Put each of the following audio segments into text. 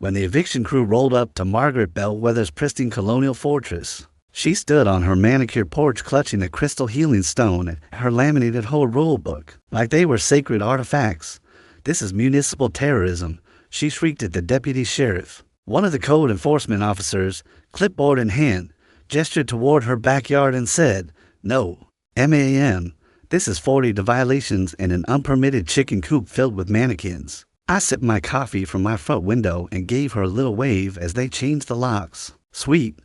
when the eviction crew rolled up to Margaret Bellweather's pristine colonial fortress. She stood on her manicured porch clutching a crystal healing stone and her laminated HOA rule book, like they were sacred artifacts. "This is municipal terrorism," she shrieked at the deputy sheriff. One of the code enforcement officers, clipboard in hand, gestured toward her backyard and said, "No, ma'am, this is 40 violations and an unpermitted chicken coop filled with mannequins." I sipped my coffee from my front window and gave her a little wave as they changed the locks. Sweet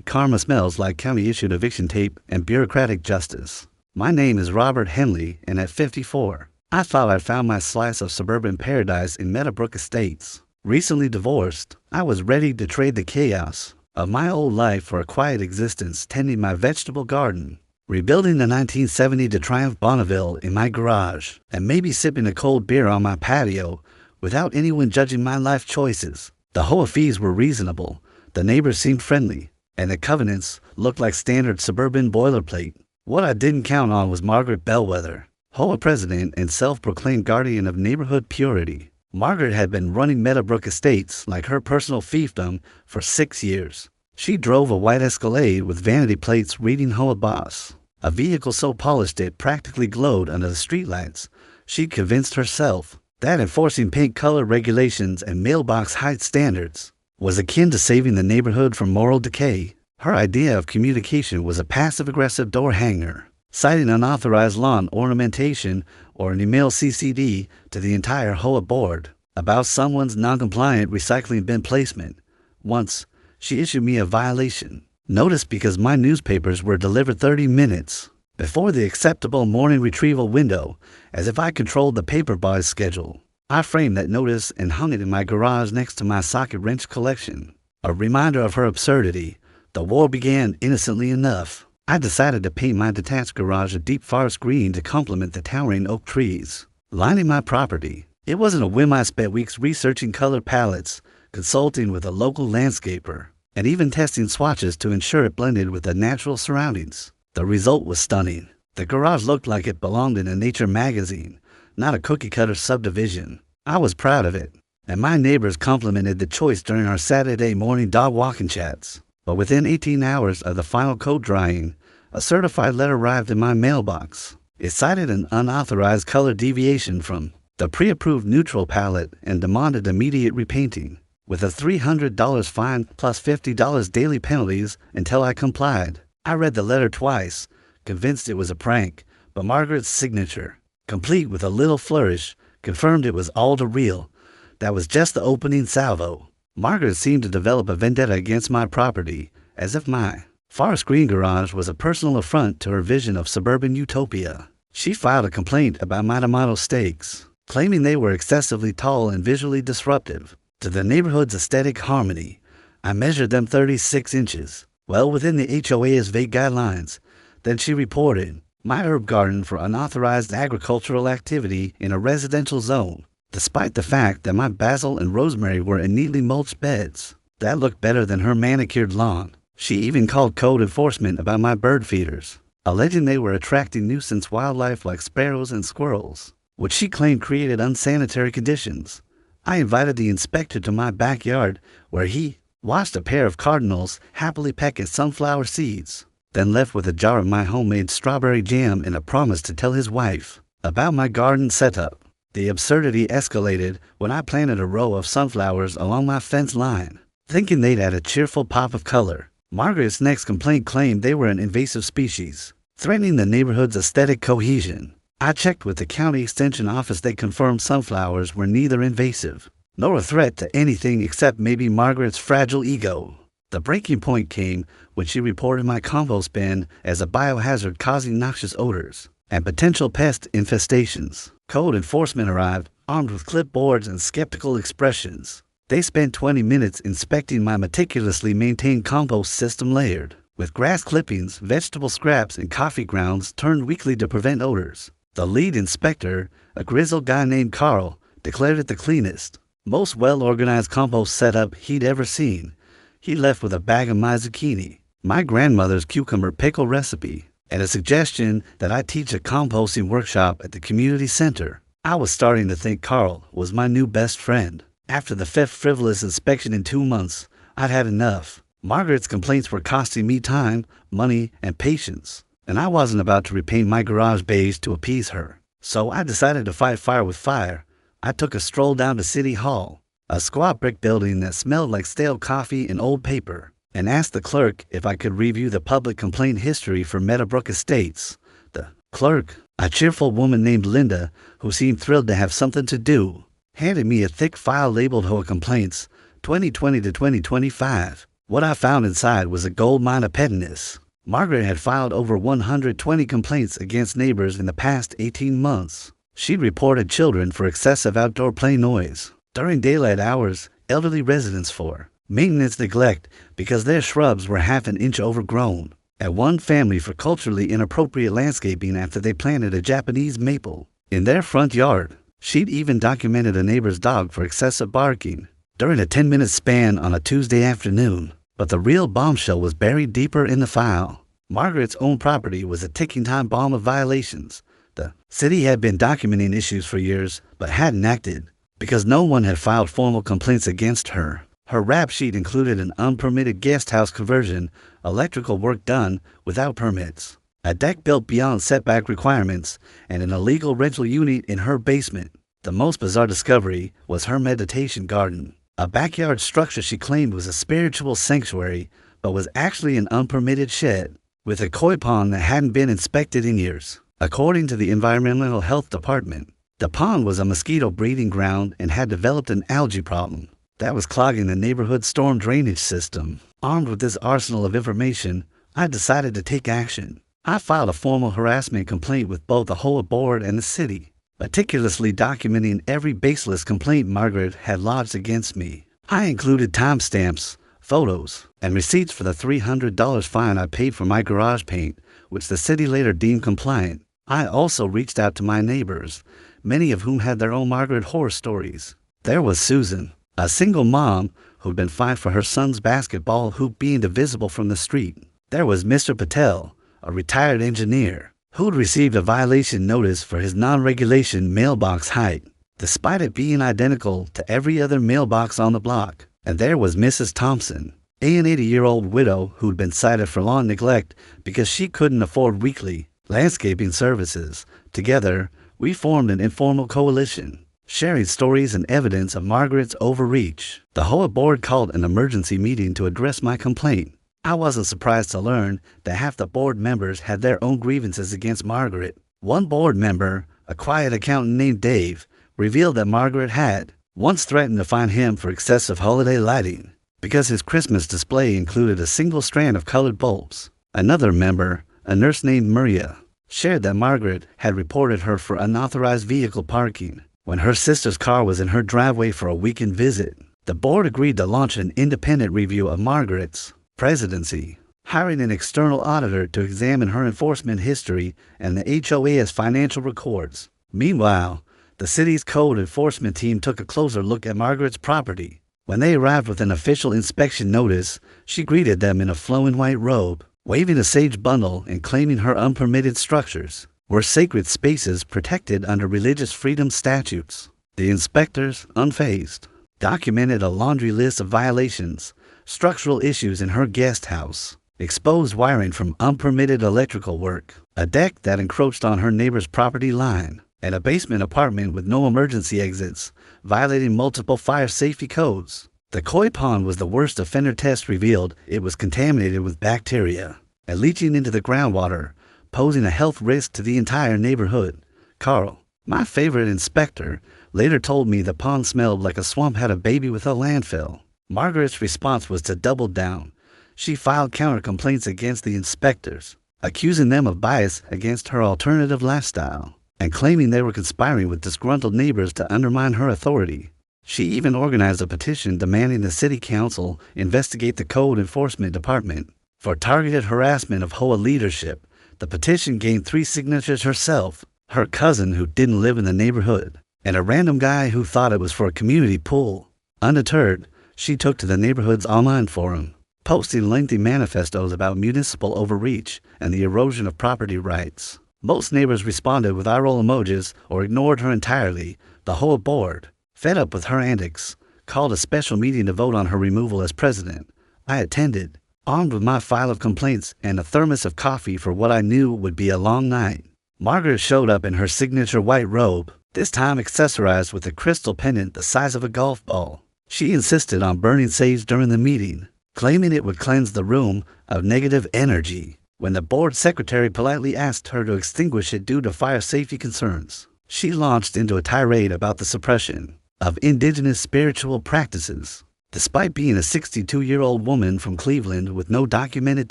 karma smells like county-issued eviction tape and bureaucratic justice. My name is Robert Henley, and at 54, I thought I'd found my slice of suburban paradise in Metobrook Estates. Recently divorced, I was ready to trade the chaos of my old life for a quiet existence tending my vegetable garden, rebuilding the 1970 Triumph Bonneville in my garage, and maybe sipping a cold beer on my patio without anyone judging my life choices. The HOA fees were reasonable, the neighbors seemed friendly, and the covenants looked like standard suburban boilerplate. What I didn't count on was Margaret Bellweather, HOA president and self-proclaimed guardian of neighborhood purity. Margaret had been running Metobrook Estates like her personal fiefdom for 6 years. She drove a white Escalade with vanity plates reading HOA Boss, a vehicle so polished it practically glowed under the streetlights. She'd convinced herself that enforcing paint color regulations and mailbox height standards was akin to saving the neighborhood from moral decay. Her idea of communication was a passive-aggressive door hanger, citing unauthorized lawn ornamentation or an email CCD to the entire HOA board about someone's non-compliant recycling bin placement. Once, she issued me a violation notice because my newspapers were delivered 30 minutes before the acceptable morning retrieval window, as if I controlled the paper boy's schedule. I framed that notice and hung it in my garage next to my socket wrench collection, a reminder of her absurdity. The war began innocently enough. I decided to paint my detached garage a deep forest green to complement the towering oak trees lining my property. It wasn't a whim. I spent weeks researching color palettes, consulting with a local landscaper, and even testing swatches to ensure it blended with the natural surroundings. The result was stunning. The garage looked like it belonged in a nature magazine, not a cookie-cutter subdivision. I was proud of it, and my neighbors complimented the choice during our Saturday morning dog walking chats. But within 18 hours of the final coat drying, a certified letter arrived in my mailbox. It cited an unauthorized color deviation from the pre-approved neutral palette and demanded immediate repainting, with a $300 fine plus $50 daily penalties until I complied. I read the letter twice, convinced it was a prank, but Margaret's signature, complete with a little flourish, confirmed it was all too real. That was just the opening salvo. Margaret seemed to develop a vendetta against my property, as if my forest green garage was a personal affront to her vision of suburban utopia. She filed a complaint about my tomato stakes, claiming they were excessively tall and visually disruptive to the neighborhood's aesthetic harmony. I measured them 36 inches, well within the HOA's vague guidelines. Then she reported my herb garden for unauthorized agricultural activity in a residential zone, despite the fact that my basil and rosemary were in neatly mulched beds. That looked better than her manicured lawn. She even called code enforcement about my bird feeders, alleging they were attracting nuisance wildlife like sparrows and squirrels, which she claimed created unsanitary conditions. I invited the inspector to my backyard, where he watched a pair of cardinals happily peck at sunflower seeds, then left with a jar of my homemade strawberry jam and a promise to tell his wife about my garden setup. The absurdity escalated when I planted a row of sunflowers along my fence line, thinking they'd add a cheerful pop of color. Margaret's next complaint claimed they were an invasive species, threatening the neighborhood's aesthetic cohesion. I checked with the county extension office. They confirmed sunflowers were neither invasive nor a threat to anything except maybe Margaret's fragile ego. The breaking point came when she reported my compost bin as a biohazard causing noxious odors and potential pest infestations. Code enforcement arrived, armed with clipboards and skeptical expressions. They spent 20 minutes inspecting my meticulously maintained compost system layered with grass clippings, vegetable scraps, and coffee grounds turned weekly to prevent odors. The lead inspector, a grizzled guy named Carl, declared it the cleanest, most well-organized compost setup he'd ever seen. He left with a bag of my zucchini, my grandmother's cucumber pickle recipe, and a suggestion that I teach a composting workshop at the community center. I was starting to think Carl was my new best friend. After the fifth frivolous inspection in 2 months, I'd had enough. Margaret's complaints were costing me time, money, and patience, and I wasn't about to repaint my garage beige to appease her. So I decided to fight fire with fire. I took a stroll down to City Hall, a squat brick building that smelled like stale coffee and old paper, and asked the clerk if I could review the public complaint history for Metobrook Estates. The clerk, a cheerful woman named Linda, who seemed thrilled to have something to do, handed me a thick file labeled HOA Complaints, 2020 to 2025. What I found inside was a gold mine of pettiness. Margaret had filed over 120 complaints against neighbors in the past 18 months. She'd reported children for excessive outdoor play noise during daylight hours, elderly residents for maintenance neglect because their shrubs were half an inch overgrown, and one family for culturally inappropriate landscaping after they planted a Japanese maple in their front yard. She'd even documented a neighbor's dog for excessive barking during a 10-minute span on a Tuesday afternoon. But the real bombshell was buried deeper in the file. Margaret's own property was a ticking time bomb of violations. The city had been documenting issues for years, but hadn't acted, because no one had filed formal complaints against her. Her rap sheet included an unpermitted guest house conversion, electrical work done without permits, a deck built beyond setback requirements, and an illegal rental unit in her basement. The most bizarre discovery was her meditation garden, a backyard structure she claimed was a spiritual sanctuary, but was actually an unpermitted shed, with a koi pond that hadn't been inspected in years. According to the Environmental Health Department, the pond was a mosquito breeding ground and had developed an algae problem that was clogging the neighborhood storm drainage system. Armed with this arsenal of information, I decided to take action. I filed a formal harassment complaint with both the HOA board and the city, meticulously documenting every baseless complaint Margaret had lodged against me. I included timestamps, photos, and receipts for the $300 fine I paid for my garage paint, which the city later deemed compliant. I also reached out to my neighbors, many of whom had their own Margaret horror stories. There was Susan, a single mom who'd been fined for her son's basketball hoop being divisible from the street. There was Mr. Patel, a retired engineer, who'd received a violation notice for his non-regulation mailbox height, despite it being identical to every other mailbox on the block. And there was Mrs. Thompson, an 80-year-old widow who'd been cited for lawn neglect because she couldn't afford weekly landscaping services. Together, we formed an informal coalition, sharing stories and evidence of Margaret's overreach. The HOA board called an emergency meeting to address my complaint. I wasn't surprised to learn that half the board members had their own grievances against Margaret. One board member, a quiet accountant named Dave, revealed that Margaret had once threatened to fine him for excessive holiday lighting because his Christmas display included a single strand of colored bulbs. Another member, a nurse named Maria, shared that Margaret had reported her for unauthorized vehicle parking when her sister's car was in her driveway for a weekend visit. The board agreed to launch an independent review of Margaret's presidency, hiring an external auditor to examine her enforcement history and the HOA's financial records. Meanwhile, the city's code enforcement team took a closer look at Margaret's property. When they arrived with an official inspection notice, she greeted them in a flowing white robe, waving a sage bundle and claiming her unpermitted structures were sacred spaces protected under religious freedom statutes. The inspectors, unfazed, documented a laundry list of violations, structural issues in her guest house, exposed wiring from unpermitted electrical work, a deck that encroached on her neighbor's property line, and a basement apartment with no emergency exits, violating multiple fire safety codes. The koi pond was the worst. Offender test revealed it was contaminated with bacteria and leaching into the groundwater, posing a health risk to the entire neighborhood. Carl, my favorite inspector, later told me the pond smelled like a swamp had a baby with a landfill. Margaret's response was to double down. She filed counter complaints against the inspectors, accusing them of bias against her alternative lifestyle, and claiming they were conspiring with disgruntled neighbors to undermine her authority. She even organized a petition demanding the city council investigate the code enforcement department for targeted harassment of HOA leadership. The petition gained 3 signatures herself, her cousin who didn't live in the neighborhood, and a random guy who thought it was for a community pool. Undeterred, she took to the neighborhood's online forum, posting lengthy manifestos about municipal overreach and the erosion of property rights. Most neighbors responded with eye roll emojis or ignored her entirely. The HOA board, fed up with her antics, called a special meeting to vote on her removal as president. I attended, armed with my file of complaints and a thermos of coffee for what I knew would be a long night. Margaret showed up in her signature white robe, this time accessorized with a crystal pendant the size of a golf ball. She insisted on burning sage during the meeting, claiming it would cleanse the room of negative energy. When the board secretary politely asked her to extinguish it due to fire safety concerns, she launched into a tirade about the suppression of indigenous spiritual practices. Despite being a 62-year-old woman from Cleveland with no documented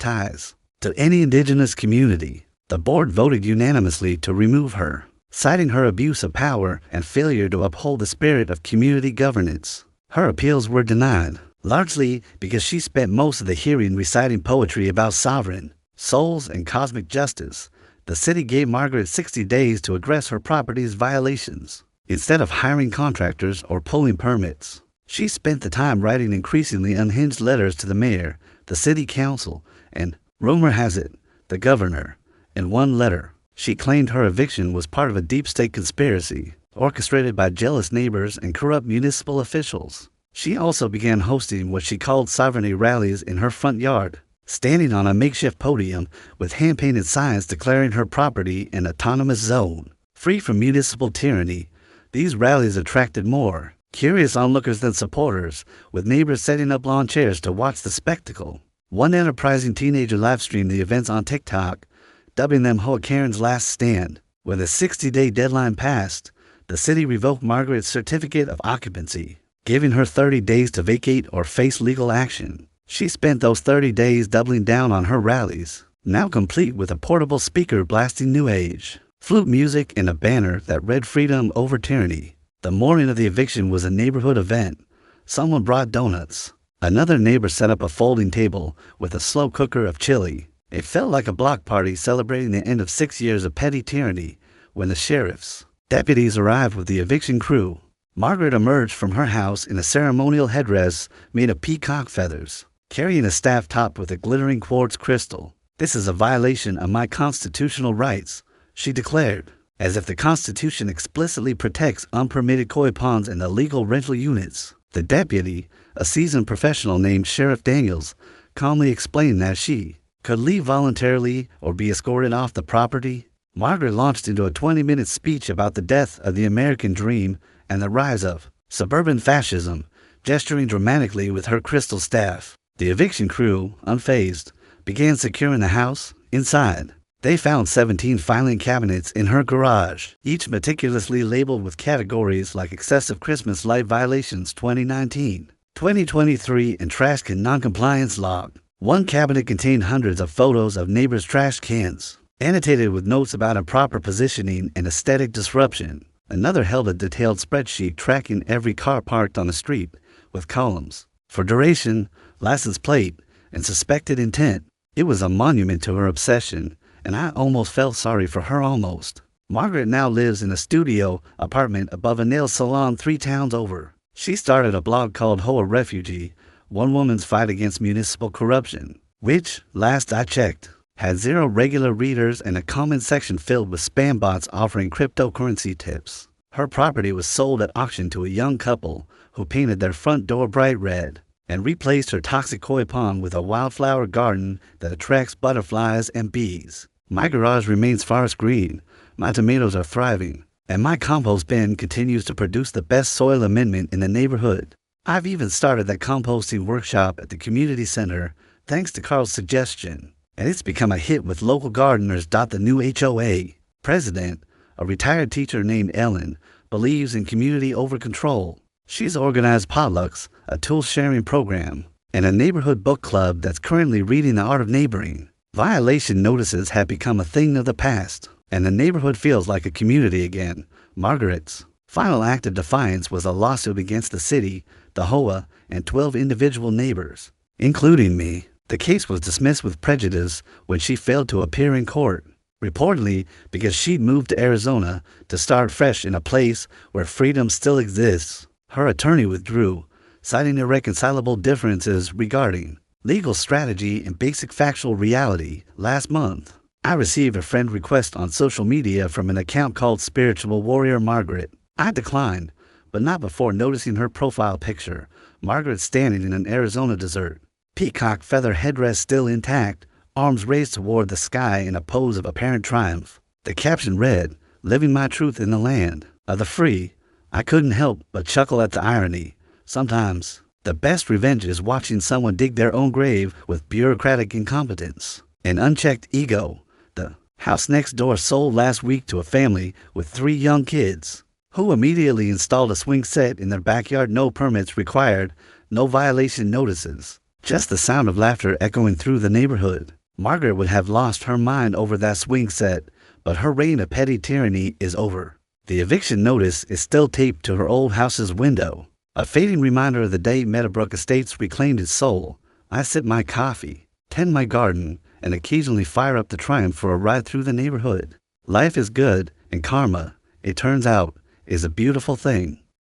ties to any indigenous community, the board voted unanimously to remove her, citing her abuse of power and failure to uphold the spirit of community governance. Her appeals were denied, largely because she spent most of the hearing reciting poetry about sovereign souls and cosmic justice. The city gave Margaret 60 days to address her property's violations, instead of hiring contractors or pulling permits. She spent the time writing increasingly unhinged letters to the mayor, the city council, and, rumor has it, the governor. In one letter, she claimed her eviction was part of a deep state conspiracy, orchestrated by jealous neighbors and corrupt municipal officials. She also began hosting what she called sovereignty rallies in her front yard, standing on a makeshift podium with hand-painted signs declaring her property an autonomous zone, free from municipal tyranny. These rallies attracted more curious onlookers than supporters, with neighbors setting up lawn chairs to watch the spectacle. One enterprising teenager live-streamed the events on TikTok, dubbing them HOA Karen's last stand. When the 60-day deadline passed, the city revoked Margaret's certificate of occupancy, giving her 30 days to vacate or face legal action. She spent those 30 days doubling down on her rallies, now complete with a portable speaker blasting New Age, flute music, and a banner that read freedom over tyranny. The morning of the eviction was a neighborhood event. Someone brought donuts. Another neighbor set up a folding table with a slow cooker of chili. It felt like a block party celebrating the end of 6 years of petty tyranny. When the sheriff's deputies arrived with the eviction crew, Margaret emerged from her house in a ceremonial headdress made of peacock feathers, carrying a staff topped with a glittering quartz crystal. "This is a violation of my constitutional rights," she declared, as if the Constitution explicitly protects unpermitted koi ponds and illegal rental units. The deputy, a seasoned professional named Sheriff Daniels, calmly explained that she could leave voluntarily or be escorted off the property. Margaret launched into a 20-minute speech about the death of the American dream and the rise of suburban fascism, gesturing dramatically with her crystal staff. The eviction crew, unfazed, began securing the house. Inside, they found 17 filing cabinets in her garage, each meticulously labeled with categories like excessive Christmas light violations 2019, 2023, and trash can noncompliance log. One cabinet contained hundreds of photos of neighbors' trash cans, annotated with notes about improper positioning and aesthetic disruption. Another held a detailed spreadsheet tracking every car parked on the street, with columns for duration, license plate, and suspected intent. It was a monument to her obsession, and I almost felt sorry for her almost. Margaret now lives in a studio apartment above a nail salon 3 towns over. She started a blog called HOA Refugee, One Woman's Fight Against Municipal Corruption, which, last I checked, had 0 regular readers and a comment section filled with spam bots offering cryptocurrency tips. Her property was sold at auction to a young couple who painted their front door bright red and replaced her toxic koi pond with a wildflower garden that attracts butterflies and bees. My garage remains forest green, my tomatoes are thriving, and my compost bin continues to produce the best soil amendment in the neighborhood. I've even started that composting workshop at the community center thanks to Carl's suggestion, and it's become a hit with local gardeners. The new HOA president, a retired teacher named Ellen, believes in community over control. She's organized potlucks, a tool-sharing program, and a neighborhood book club that's currently reading The Art of Neighboring. Violation notices have become a thing of the past, and the neighborhood feels like a community again. Margaret's final act of defiance was a lawsuit against the city, the HOA, and 12 individual neighbors, including me. The case was dismissed with prejudice when she failed to appear in court, reportedly because she'd moved to Arizona to start fresh in a place where freedom still exists. Her attorney withdrew, citing irreconcilable differences regarding legal strategy and basic factual reality. Last month, I received a friend request on social media from an account called Spiritual Warrior Margaret. I declined, but not before noticing her profile picture. Margaret standing in an Arizona desert, peacock feather headdress still intact, arms raised toward the sky in a pose of apparent triumph. The caption read, "Living my truth in the land of the free." I couldn't help but chuckle at the irony. Sometimes, the best revenge is watching someone dig their own grave with bureaucratic incompetence and unchecked ego. The house next door sold last week to a family with 3 young kids, who immediately installed a swing set in their backyard. No permits required, no violation notices, just the sound of laughter echoing through the neighborhood. Margaret would have lost her mind over that swing set, but her reign of petty tyranny is over. The eviction notice is still taped to her old house's window, a fading reminder of the day Metobrook Estates reclaimed its soul. I sip my coffee, tend my garden, and occasionally fire up the Triumph for a ride through the neighborhood. Life is good, and karma, it turns out, is a beautiful thing.